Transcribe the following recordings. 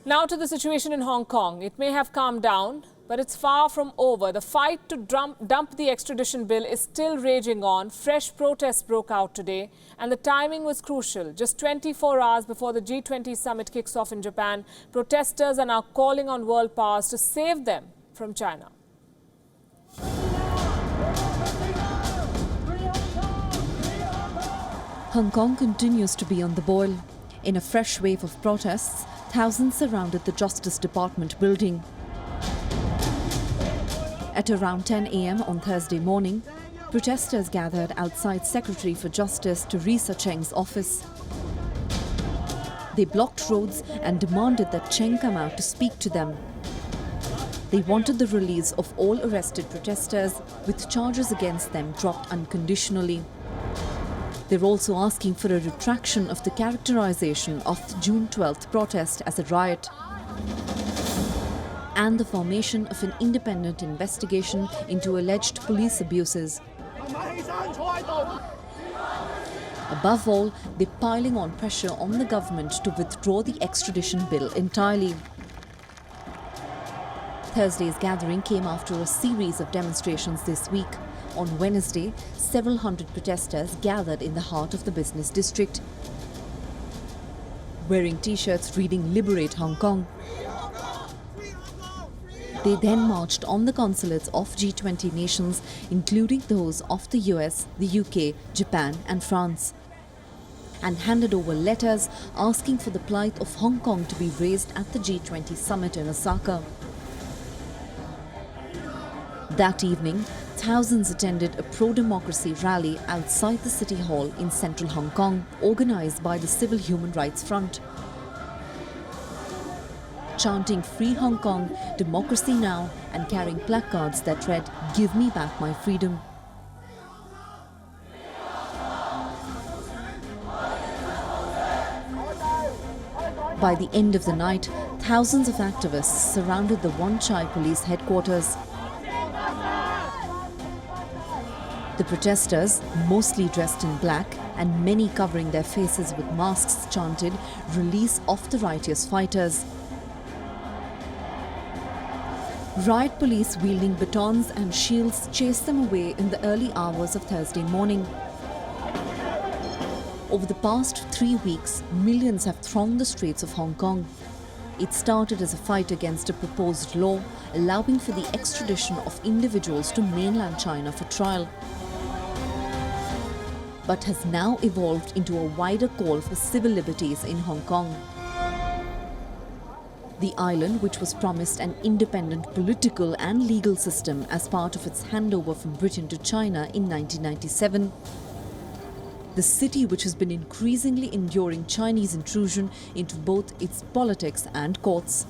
Now to the situation in Hong Kong. It may have calmed down, but it's far from over. The fight to dump the extradition bill is still raging on. Fresh protests broke out today, and the timing was crucial. Just 24 hours before the G20 summit kicks off in Japan, protesters are now calling on world powers to save them from China. Hong Kong continues to be on the boil. In a fresh wave of protests, thousands surrounded the Justice Department building. At around 10 a.m. on Thursday morning, protesters gathered outside Secretary for Justice Teresa Cheng's office. They blocked roads and demanded that Cheng come out to speak to them. They wanted the release of all arrested protesters, with charges against them dropped unconditionally. They're also asking for a retraction of the characterization of the June 12th protest as a riot and the formation of an independent investigation into alleged police abuses. Above all, they're piling on pressure on the government to withdraw the extradition bill entirely. Thursday's gathering came after a series of demonstrations this week. On Wednesday, several hundred protesters gathered in the heart of the business district, wearing T-shirts reading "Liberate Hong Kong." They then marched on the consulates of G20 nations, including those of the US, the UK, Japan and France, and handed over letters asking for the plight of Hong Kong to be raised at the G20 summit in Osaka. That evening, thousands attended a pro-democracy rally outside the City Hall in central Hong Kong, organized by the Civil Human Rights Front, chanting "Free Hong Kong, Democracy Now" and carrying placards that read "Give me back my freedom." By the end of the night, thousands of activists surrounded the Wan Chai police headquarters. The protesters, mostly dressed in black and many covering their faces with masks, chanted "Release of the righteous fighters." Riot police wielding batons and shields chased them away in the early hours of Thursday morning. Over the past 3 weeks, millions have thronged the streets of Hong Kong. It started as a fight against a proposed law allowing for the extradition of individuals to mainland China for trial, but has now evolved into a wider call for civil liberties in Hong Kong. The island, which was promised an independent political and legal system as part of its handover from Britain to China in 1997. The city, which has been increasingly enduring Chinese intrusion into both its politics and courts.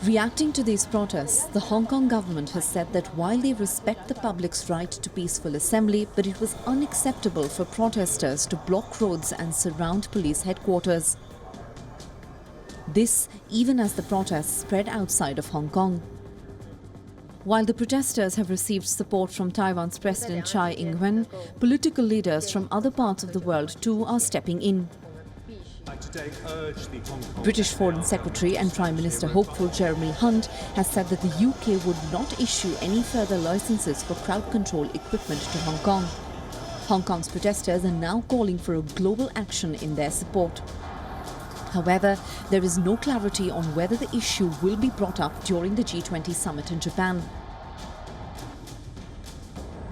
Reacting to these protests, the Hong Kong government has said that while they respect the public's right to peaceful assembly, but it was unacceptable for protesters to block roads and surround police headquarters. This even as the protests spread outside of Hong Kong. While the protesters have received support from Taiwan's President Tsai Ing-wen, political leaders from other parts of the world too are stepping in. British Foreign Secretary and Prime Minister hopeful Jeremy Hunt has said that the UK would not issue any further licenses for crowd control equipment to Hong Kong. Hong Kong's protesters are now calling for a global action in their support. However, there is no clarity on whether the issue will be brought up during the G20 summit in Japan.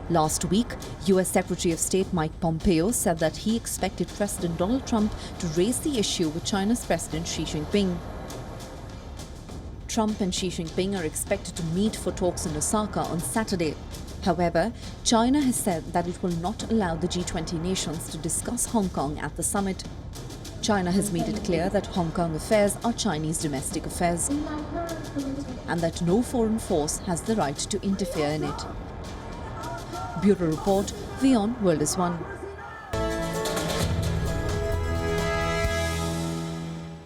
Last week, US Secretary of State Mike Pompeo said that he expected President Donald Trump to raise the issue with China's President Xi Jinping. Trump and Xi Jinping are expected to meet for talks in Osaka on Saturday. However, China has said that it will not allow the G20 nations to discuss Hong Kong at the summit. China has made it clear that Hong Kong affairs are Chinese domestic affairs and that no foreign force has the right to interfere in it. Bureau Report, Wion, World is One.